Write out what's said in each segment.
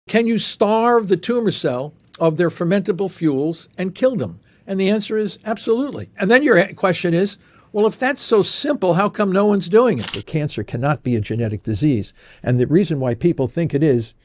Can you starve the tumor cell of their fermentable fuels and kill them? And the answer is absolutely. And then your question is, well, if that's so simple, how come no one's doing it? Cancer cannot be a genetic disease. And the reason why people think it is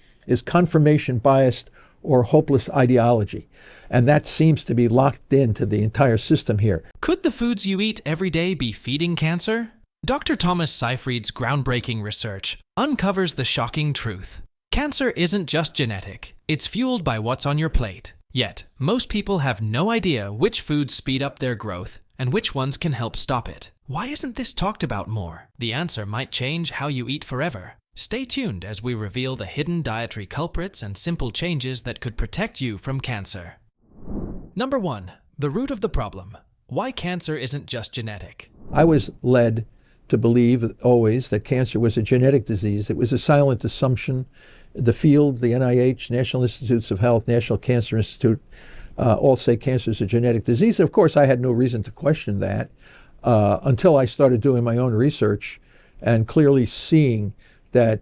confirmation biased or hopeless ideology. And that seems to be locked into the entire system here. Could the foods you eat every day be feeding cancer? Dr. Thomas Seyfried's groundbreaking research uncovers the shocking truth. Cancer isn't just genetic, it's fueled by what's on your plate. Yet, most people have no idea which foods speed up their growth and which ones can help stop it. Why isn't this talked about more? The answer might change how you eat forever. Stay tuned as we reveal the hidden dietary culprits and simple changes that could protect you from cancer. Number 1. The root of the problem. Why cancer isn't just genetic. I was led to believe always that cancer was a genetic disease. It was a silent assumption. The field, the NIH, National Institutes of Health, National Cancer Institute, all say cancer is a genetic disease. Of course, I had no reason to question that until I started doing my own research and clearly seeing that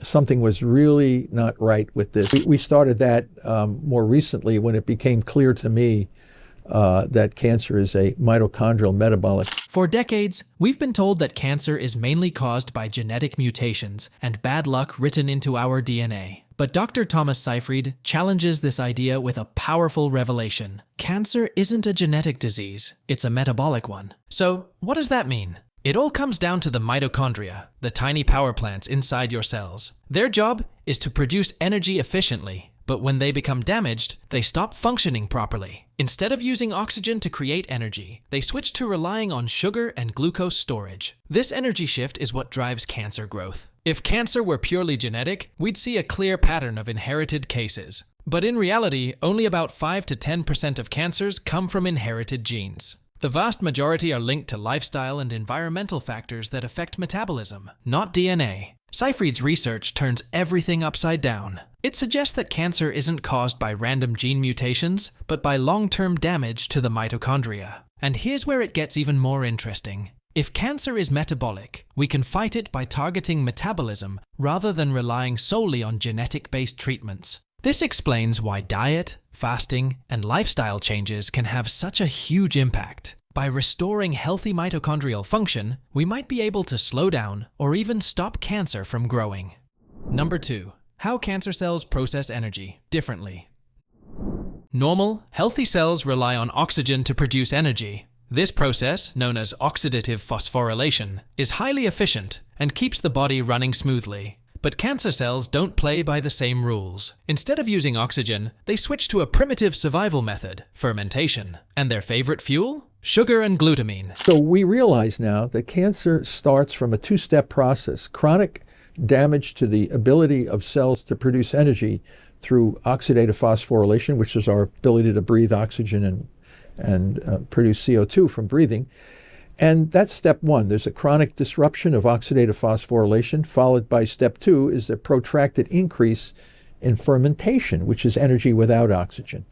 something was really not right with this. We started that more recently when it became clear to me that cancer is a mitochondrial metabolic. For decades, we've been told that cancer is mainly caused by genetic mutations and bad luck written into our DNA. But Dr. Thomas Seyfried challenges this idea with a powerful revelation. Cancer isn't a genetic disease, it's a metabolic one. So, what does that mean? It all comes down to the mitochondria, the tiny power plants inside your cells. Their job is to produce energy efficiently, but when they become damaged, they stop functioning properly. Instead of using oxygen to create energy, they switch to relying on sugar and glucose storage. This energy shift is what drives cancer growth. If cancer were purely genetic, we'd see a clear pattern of inherited cases. But in reality, only about 5 to 10% of cancers come from inherited genes. The vast majority are linked to lifestyle and environmental factors that affect metabolism, not DNA. Seyfried's research turns everything upside down. It suggests that cancer isn't caused by random gene mutations, but by long-term damage to the mitochondria. And here's where it gets even more interesting. If cancer is metabolic, we can fight it by targeting metabolism rather than relying solely on genetic-based treatments. This explains why diet, fasting, and lifestyle changes can have such a huge impact. By restoring healthy mitochondrial function, we might be able to slow down or even stop cancer from growing. Number 2. How cancer cells process energy differently. Normal, healthy cells rely on oxygen to produce energy. This process, known as oxidative phosphorylation, is highly efficient and keeps the body running smoothly. But cancer cells don't play by the same rules. Instead of using oxygen, they switch to a primitive survival method, fermentation. And their favorite fuel? Sugar and glutamine. So we realize now that cancer starts from a two-step process. Chronic damage to the ability of cells to produce energy through oxidative phosphorylation, which is our ability to breathe oxygen and produce CO2 from breathing. And that's step 1. There's a chronic disruption of oxidative phosphorylation, followed by step 2 is the protracted increase in fermentation, which is energy without oxygen.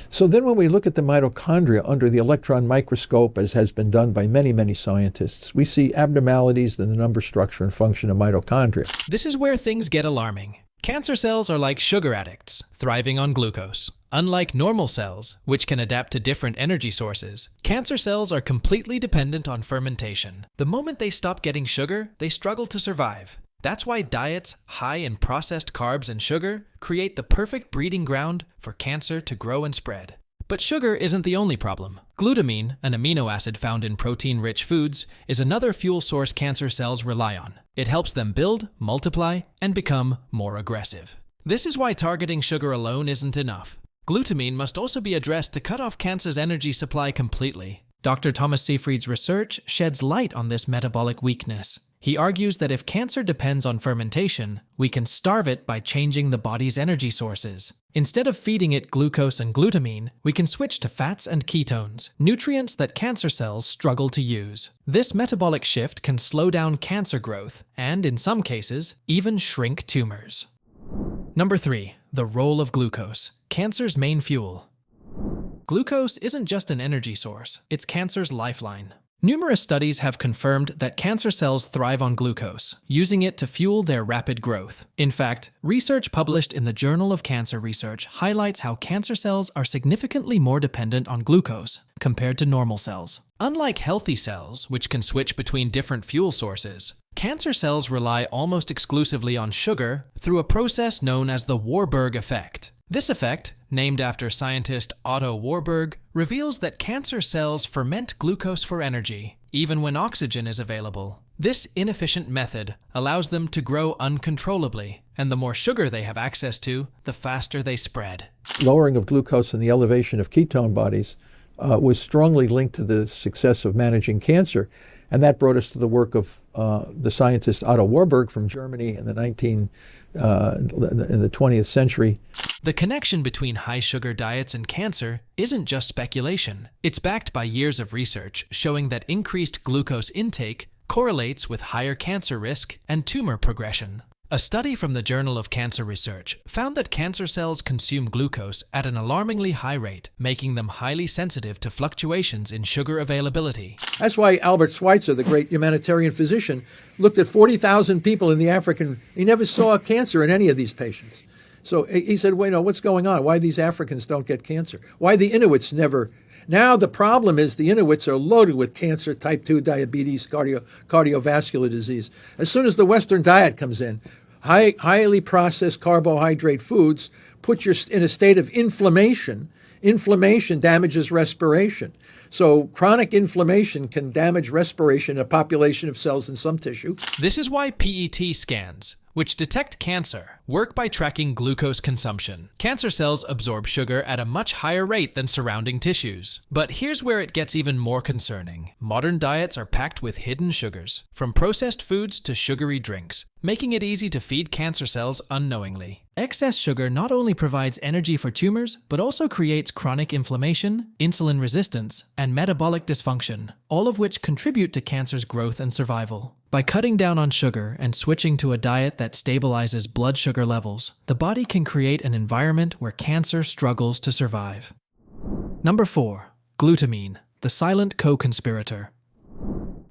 So then when we look at the mitochondria under the electron microscope, as has been done by many, many scientists, we see abnormalities in the number, structure, and function of mitochondria. This is where things get alarming. Cancer cells are like sugar addicts, thriving on glucose. Unlike normal cells, which can adapt to different energy sources, cancer cells are completely dependent on fermentation. The moment they stop getting sugar, they struggle to survive. That's why diets high in processed carbs and sugar create the perfect breeding ground for cancer to grow and spread. But sugar isn't the only problem. Glutamine, an amino acid found in protein-rich foods, is another fuel source cancer cells rely on. It helps them build, multiply, and become more aggressive. This is why targeting sugar alone isn't enough. Glutamine must also be addressed to cut off cancer's energy supply completely. Dr. Thomas Seyfried's research sheds light on this metabolic weakness. He argues that if cancer depends on fermentation, we can starve it by changing the body's energy sources. Instead of feeding it glucose and glutamine, we can switch to fats and ketones, nutrients that cancer cells struggle to use. This metabolic shift can slow down cancer growth and, in some cases, even shrink tumors. Number 3. The role of glucose, cancer's main fuel. Glucose isn't just an energy source, it's cancer's lifeline. Numerous studies have confirmed that cancer cells thrive on glucose, using it to fuel their rapid growth. In fact, research published in the Journal of Cancer Research highlights how cancer cells are significantly more dependent on glucose compared to normal cells. Unlike healthy cells, which can switch between different fuel sources, cancer cells rely almost exclusively on sugar through a process known as the Warburg effect. This effect, named after scientist Otto Warburg, reveals that cancer cells ferment glucose for energy, even when oxygen is available. This inefficient method allows them to grow uncontrollably, and the more sugar they have access to, the faster they spread. Lowering of glucose and the elevation of ketone bodies was strongly linked to the success of managing cancer, and that brought us to the work of the scientist Otto Warburg from Germany in the 20th century. The connection between high sugar diets and cancer isn't just speculation. It's backed by years of research showing that increased glucose intake correlates with higher cancer risk and tumor progression. A study from the Journal of Cancer Research found that cancer cells consume glucose at an alarmingly high rate, making them highly sensitive to fluctuations in sugar availability. That's why Albert Schweitzer, the great humanitarian physician, looked at 40,000 people in the African. He never saw cancer in any of these patients. So he said, wait, no, what's going on? Why these Africans don't get cancer? Why the Inuits never? Now the problem is the Inuits are loaded with cancer, type 2 diabetes, cardiovascular disease. As soon as the Western diet comes in, highly processed carbohydrate foods put you in a state of inflammation. Inflammation damages respiration. So chronic inflammation can damage respiration in a population of cells in some tissue. This is why PET scans, which detect cancer, work by tracking glucose consumption. Cancer cells absorb sugar at a much higher rate than surrounding tissues. But here's where it gets even more concerning. Modern diets are packed with hidden sugars, from processed foods to sugary drinks, making it easy to feed cancer cells unknowingly. Excess sugar not only provides energy for tumors, but also creates chronic inflammation, insulin resistance, and metabolic dysfunction, all of which contribute to cancer's growth and survival. By cutting down on sugar and switching to a diet that stabilizes blood sugar levels, the body can create an environment where cancer struggles to survive. Number 4. Glutamine, the silent co-conspirator.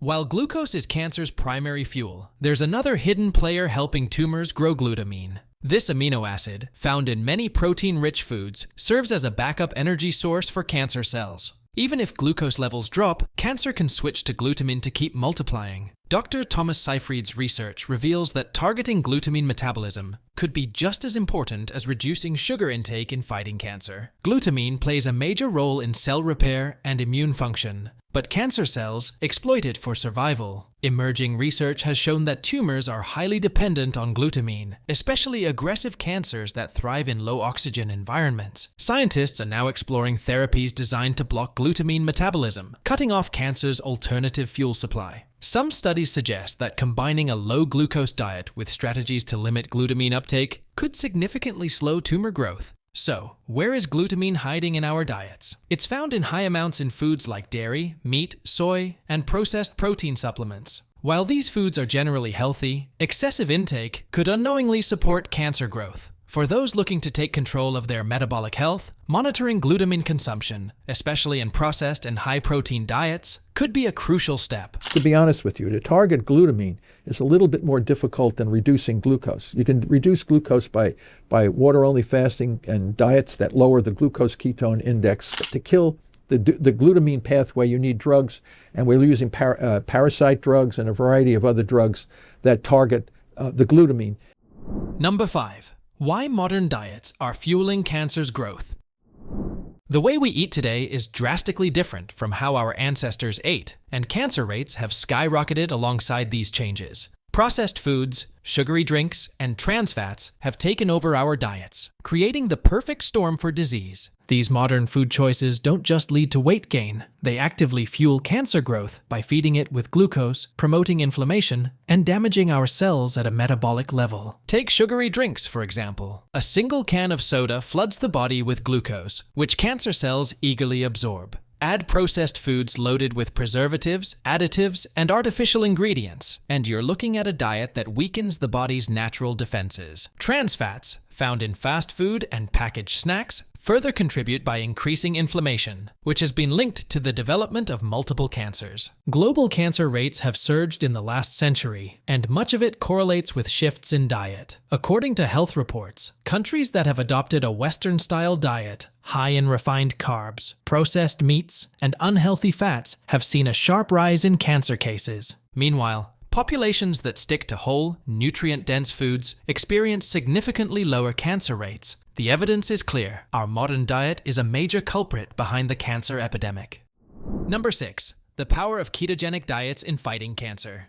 While glucose is cancer's primary fuel, there's another hidden player helping tumors grow glutamine. This amino acid, found in many protein-rich foods, serves as a backup energy source for cancer cells. Even if glucose levels drop, cancer can switch to glutamine to keep multiplying. Dr. Thomas Seyfried's research reveals that targeting glutamine metabolism could be just as important as reducing sugar intake in fighting cancer. Glutamine plays a major role in cell repair and immune function, but cancer cells exploit it for survival. Emerging research has shown that tumors are highly dependent on glutamine, especially aggressive cancers that thrive in low-oxygen environments. Scientists are now exploring therapies designed to block glutamine metabolism, cutting off cancer's alternative fuel supply. Some studies suggest that combining a low-glucose diet with strategies to limit glutamine uptake could significantly slow tumor growth. So, where is glutamine hiding in our diets? It's found in high amounts in foods like dairy, meat, soy, and processed protein supplements. While these foods are generally healthy, excessive intake could unknowingly support cancer growth. For those looking to take control of their metabolic health, monitoring glutamine consumption, especially in processed and high-protein diets, could be a crucial step. To be honest with you, to target glutamine is a little bit more difficult than reducing glucose. You can reduce glucose by water-only fasting and diets that lower the glucose-ketone index. To kill the glutamine pathway, you need drugs, and we're using parasite drugs and a variety of other drugs that target the glutamine. Number 5. Why modern diets are fueling cancer's growth. The way we eat today is drastically different from how our ancestors ate, and cancer rates have skyrocketed alongside these changes. Processed foods, sugary drinks, and trans fats have taken over our diets, creating the perfect storm for disease. These modern food choices don't just lead to weight gain, they actively fuel cancer growth by feeding it with glucose, promoting inflammation, and damaging our cells at a metabolic level. Take sugary drinks, for example. A single can of soda floods the body with glucose, which cancer cells eagerly absorb. Add processed foods loaded with preservatives, additives, and artificial ingredients, and you're looking at a diet that weakens the body's natural defenses. Trans fats, found in fast food and packaged snacks, further contribute by increasing inflammation, which has been linked to the development of multiple cancers. Global cancer rates have surged in the last century, and much of it correlates with shifts in diet. According to health reports, countries that have adopted a Western-style diet, high in refined carbs, processed meats, and unhealthy fats, have seen a sharp rise in cancer cases. Meanwhile, populations that stick to whole, nutrient-dense foods experience significantly lower cancer rates. The evidence is clear. Our modern diet is a major culprit behind the cancer epidemic. Number 6. The power of ketogenic diets in fighting cancer.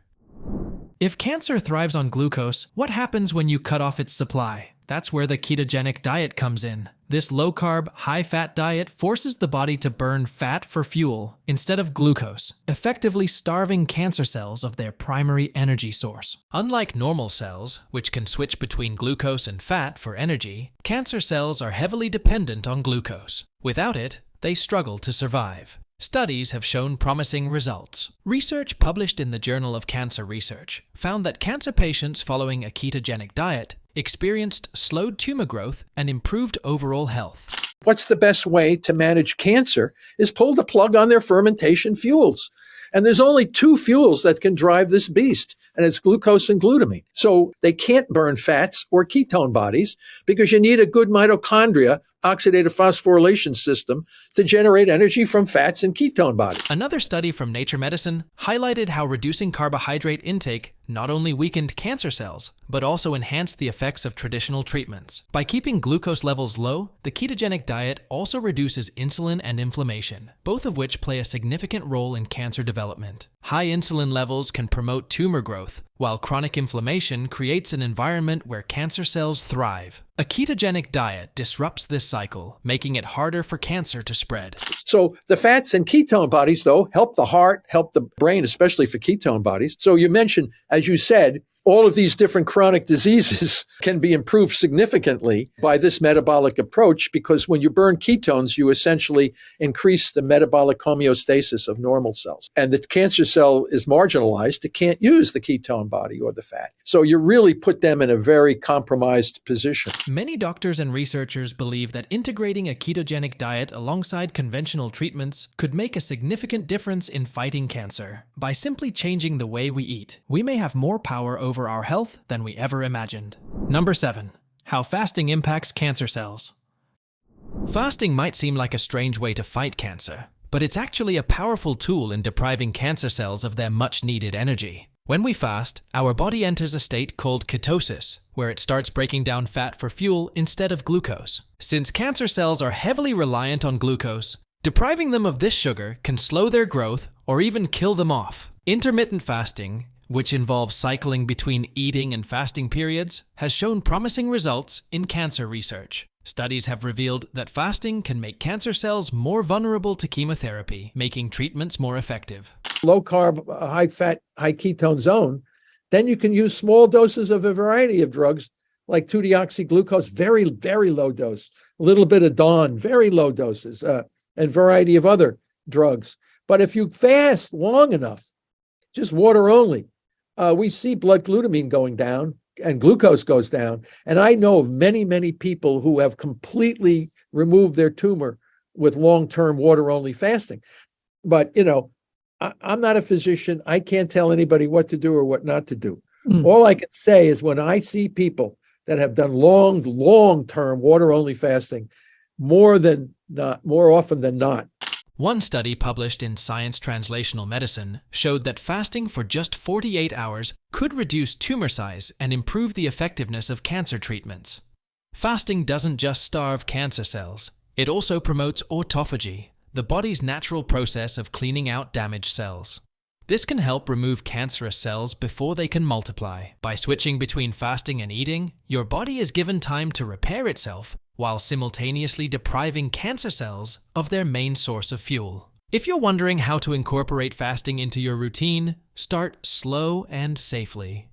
If cancer thrives on glucose, what happens when you cut off its supply? That's where the ketogenic diet comes in. This low-carb, high-fat diet forces the body to burn fat for fuel instead of glucose, effectively starving cancer cells of their primary energy source. Unlike normal cells, which can switch between glucose and fat for energy, cancer cells are heavily dependent on glucose. Without it, they struggle to survive. Studies have shown promising results. Research published in the Journal of Cancer Research found that cancer patients following a ketogenic diet experienced slowed tumor growth and improved overall health. What's the best way to manage cancer is pull the plug on their fermentation fuels. And there's only two fuels that can drive this beast, and it's glucose and glutamine. So they can't burn fats or ketone bodies because you need a good mitochondria oxidative phosphorylation system to generate energy from fats and ketone bodies. Another study from Nature Medicine highlighted how reducing carbohydrate intake not only weakened cancer cells, but also enhanced the effects of traditional treatments. By keeping glucose levels low, the ketogenic diet also reduces insulin and inflammation, both of which play a significant role in cancer development. High insulin levels can promote tumor growth, while chronic inflammation creates an environment where cancer cells thrive. A ketogenic diet disrupts this cycle, making it harder for cancer to spread. So the fats and ketone bodies, though, help the heart, help the brain, especially for ketone bodies. So you mentioned, as you said, all of these different chronic diseases can be improved significantly by this metabolic approach, because when you burn ketones, you essentially increase the metabolic homeostasis of normal cells. And the cancer cell is marginalized. It can't use the ketone body or the fat. So you really put them in a very compromised position. Many doctors and researchers believe that integrating a ketogenic diet alongside conventional treatments could make a significant difference in fighting cancer. By simply changing the way we eat, we may have more power over our health than we ever imagined. Number 7. How fasting impacts cancer cells. Fasting might seem like a strange way to fight cancer, but it's actually a powerful tool in depriving cancer cells of their much-needed energy. When we fast, our body enters a state called ketosis, where it starts breaking down fat for fuel instead of glucose. Since cancer cells are heavily reliant on glucose, depriving them of this sugar can slow their growth or even kill them off. Intermittent fasting, which involves cycling between eating and fasting periods, has shown promising results in cancer research. Studies have revealed that fasting can make cancer cells more vulnerable to chemotherapy, making treatments more effective. Low carb, high fat, high ketone zone, then you can use small doses of a variety of drugs like 2-deoxyglucose, very, very low dose, a little bit of Dawn, very low doses, and variety of other drugs. But if you fast long enough, just water only, we see blood glutamine going down and glucose goes down. And I know of many, many people who have completely removed their tumor with long-term water-only fasting. But, I'm not a physician. I can't tell anybody what to do or what not to do. All I can say is when I see people that have done long-term water-only fasting, more often than not. One study published in Science Translational Medicine showed that fasting for just 48 hours could reduce tumor size and improve the effectiveness of cancer treatments. Fasting doesn't just starve cancer cells, it also promotes autophagy, the body's natural process of cleaning out damaged cells. This can help remove cancerous cells before they can multiply. By switching between fasting and eating, your body is given time to repair itself while simultaneously depriving cancer cells of their main source of fuel. If you're wondering how to incorporate fasting into your routine, start slow and safely.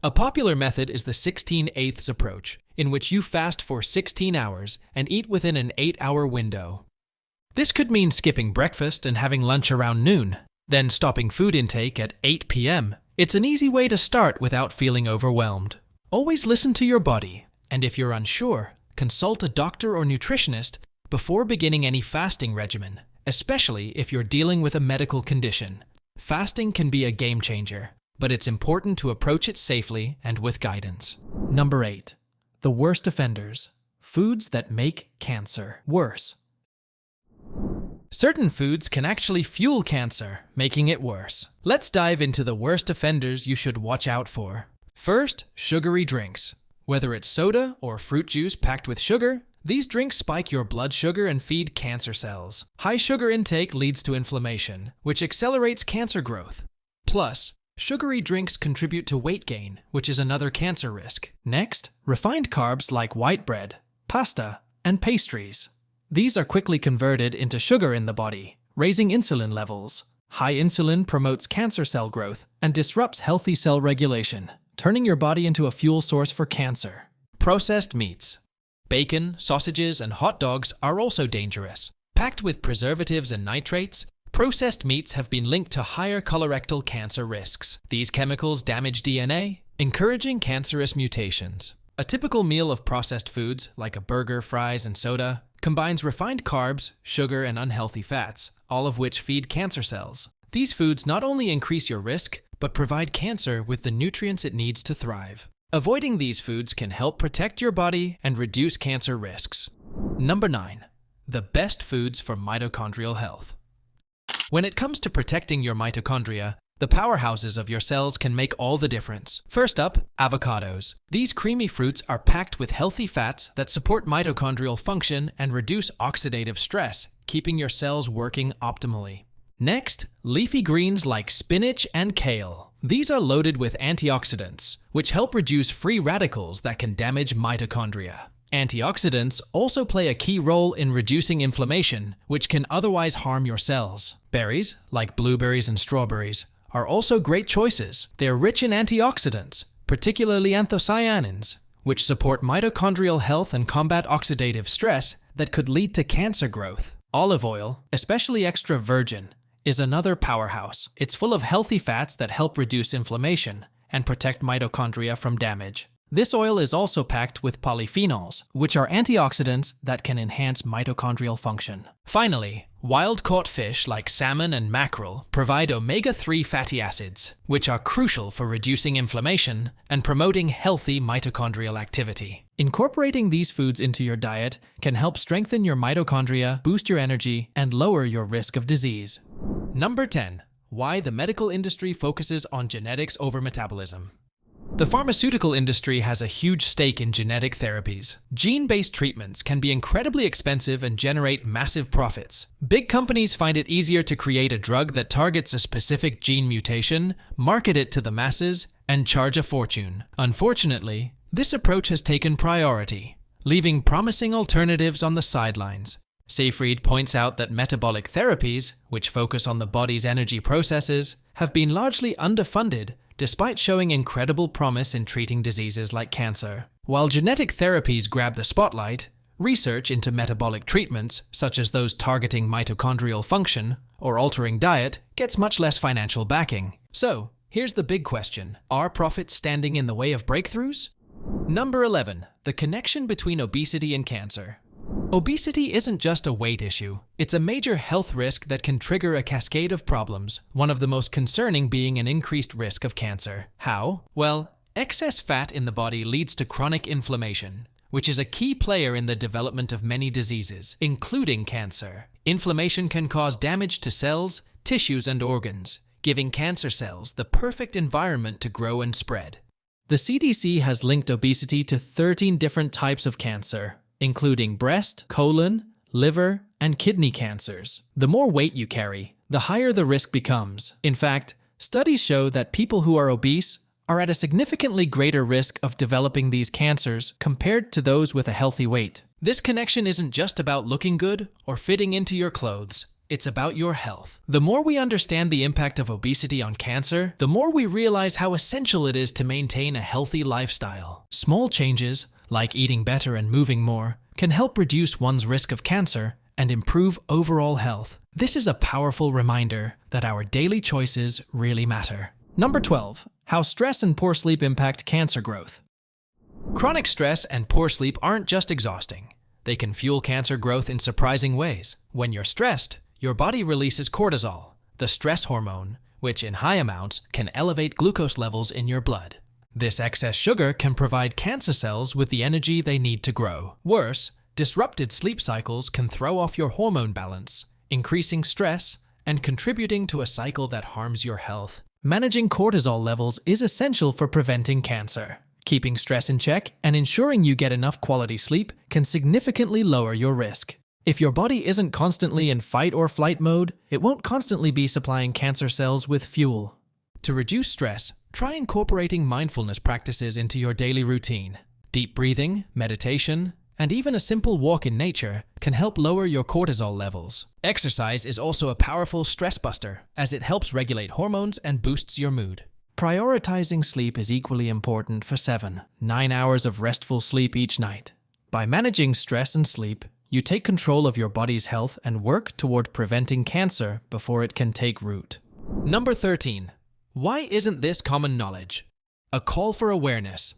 A popular method is the 16/8 approach, in which you fast for 16 hours and eat within an 8-hour window. This could mean skipping breakfast and having lunch around noon, then stopping food intake at 8 p.m. It's an easy way to start without feeling overwhelmed. Always listen to your body, and if you're unsure, consult a doctor or nutritionist Before beginning any fasting regimen, especially if you're dealing with a medical condition, fasting can be a game changer, but it's important to approach it safely and with guidance. Number 8. The worst offenders. Foods that make cancer worse. Certain foods can actually fuel cancer, making it worse. Let's dive into the worst offenders you should watch out for. First, sugary drinks. Whether it's soda or fruit juice packed with sugar, these drinks spike your blood sugar and feed cancer cells. High sugar intake leads to inflammation, which accelerates cancer growth. Plus, sugary drinks contribute to weight gain, which is another cancer risk. Next, refined carbs like white bread, pasta, and pastries. These are quickly converted into sugar in the body, raising insulin levels. High insulin promotes cancer cell growth and disrupts healthy cell regulation, turning your body into a fuel source for cancer. Processed meats. Bacon, sausages, and hot dogs are also dangerous. Packed with preservatives and nitrates, processed meats have been linked to higher colorectal cancer risks. These chemicals damage DNA, encouraging cancerous mutations. A typical meal of processed foods, like a burger, fries, and soda, combines refined carbs, sugar, and unhealthy fats, all of which feed cancer cells. These foods not only increase your risk, but provide cancer with the nutrients it needs to thrive. Avoiding these foods can help protect your body and reduce cancer risks. Number 9. The best foods for mitochondrial health. When it comes to protecting your mitochondria, the powerhouses of your cells can make all the difference. First up, avocados. These creamy fruits are packed with healthy fats that support mitochondrial function and reduce oxidative stress, keeping your cells working optimally. Next, leafy greens like spinach and kale. These are loaded with antioxidants, which help reduce free radicals that can damage mitochondria. Antioxidants also play a key role in reducing inflammation, which can otherwise harm your cells. Berries, like blueberries and strawberries, are also great choices. They're rich in antioxidants, particularly anthocyanins, which support mitochondrial health and combat oxidative stress that could lead to cancer growth. Olive oil, especially extra virgin, is another powerhouse. It's full of healthy fats that help reduce inflammation and protect mitochondria from damage. This oil is also packed with polyphenols, which are antioxidants that can enhance mitochondrial function. Finally, wild-caught fish like salmon and mackerel provide omega-3 fatty acids, which are crucial for reducing inflammation and promoting healthy mitochondrial activity. Incorporating these foods into your diet can help strengthen your mitochondria, boost your energy, and lower your risk of disease. Number 10. Why the medical industry focuses on genetics over metabolism. The pharmaceutical industry has a huge stake in genetic therapies. Gene-based treatments can be incredibly expensive and generate massive profits. Big companies find it easier to create a drug that targets a specific gene mutation, market it to the masses, and charge a fortune. Unfortunately, this approach has taken priority, leaving promising alternatives on the sidelines. Seyfried points out that metabolic therapies, which focus on the body's energy processes, have been largely underfunded despite showing incredible promise in treating diseases like cancer. While genetic therapies grab the spotlight, research into metabolic treatments, such as those targeting mitochondrial function or altering diet, gets much less financial backing. So, here's the big question. Are profits standing in the way of breakthroughs? Number 11. The connection between obesity and cancer. Obesity isn't just a weight issue. It's a major health risk that can trigger a cascade of problems, one of the most concerning being an increased risk of cancer. How? Well, excess fat in the body leads to chronic inflammation, which is a key player in the development of many diseases, including cancer. Inflammation can cause damage to cells, tissues, and organs, giving cancer cells the perfect environment to grow and spread. The CDC has linked obesity to 13 different types of cancer, including breast, colon, liver, and kidney cancers. The more weight you carry, the higher the risk becomes. In fact, studies show that people who are obese are at a significantly greater risk of developing these cancers compared to those with a healthy weight. This connection isn't just about looking good or fitting into your clothes. It's about your health. The more we understand the impact of obesity on cancer, the more we realize how essential it is to maintain a healthy lifestyle. Small changes, like eating better and moving more, can help reduce one's risk of cancer and improve overall health. This is a powerful reminder that our daily choices really matter. Number 12. How stress and poor sleep impact cancer growth. Chronic stress and poor sleep aren't just exhausting. They can fuel cancer growth in surprising ways. When you're stressed, your body releases cortisol, the stress hormone, which in high amounts can elevate glucose levels in your blood. This excess sugar can provide cancer cells with the energy they need to grow. Worse, disrupted sleep cycles can throw off your hormone balance, increasing stress and contributing to a cycle that harms your health. Managing cortisol levels is essential for preventing cancer. Keeping stress in check and ensuring you get enough quality sleep can significantly lower your risk. If your body isn't constantly in fight or flight mode, it won't constantly be supplying cancer cells with fuel. To reduce stress, try incorporating mindfulness practices into your daily routine. Deep breathing, meditation, and even a simple walk in nature can help lower your cortisol levels. Exercise is also a powerful stress buster, as it helps regulate hormones and boosts your mood. Prioritizing sleep is equally important for 7-9 hours of restful sleep each night. By managing stress and sleep, you take control of your body's health and work toward preventing cancer before it can take root. Number 13. Why isn't this common knowledge? A call for awareness.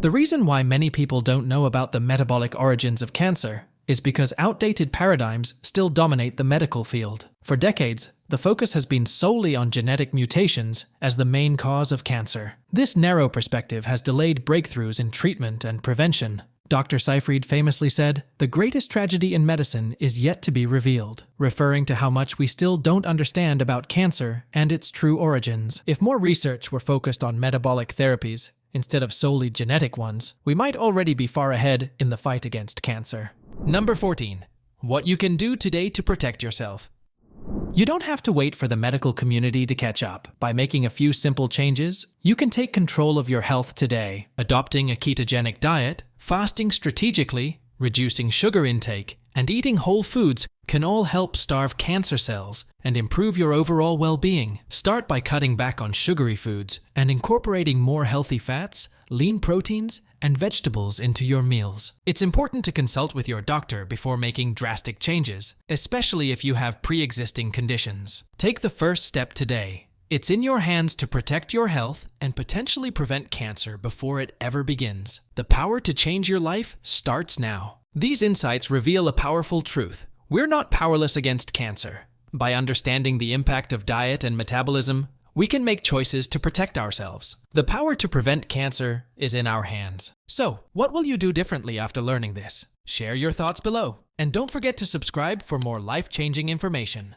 The reason why many people don't know about the metabolic origins of cancer is because outdated paradigms still dominate the medical field. For decades, the focus has been solely on genetic mutations as the main cause of cancer. This narrow perspective has delayed breakthroughs in treatment and prevention. Dr. Seyfried famously said, "The greatest tragedy in medicine is yet to be revealed," referring to how much we still don't understand about cancer and its true origins. If more research were focused on metabolic therapies instead of solely genetic ones, we might already be far ahead in the fight against cancer. Number 14. What you can do today to protect yourself. You don't have to wait for the medical community to catch up. By making a few simple changes, you can take control of your health today. Adopting a ketogenic diet, fasting strategically, reducing sugar intake, and eating whole foods can all help starve cancer cells and improve your overall well-being. Start by cutting back on sugary foods and incorporating more healthy fats, lean proteins, and vegetables into your meals. It's important to consult with your doctor before making drastic changes, especially if you have pre-existing conditions. Take the first step today. It's in your hands to protect your health and potentially prevent cancer before it ever begins. The power to change your life starts now. These insights reveal a powerful truth. We're not powerless against cancer. By understanding the impact of diet and metabolism, we can make choices to protect ourselves. The power to prevent cancer is in our hands. So, what will you do differently after learning this? Share your thoughts below. And don't forget to subscribe for more life-changing information.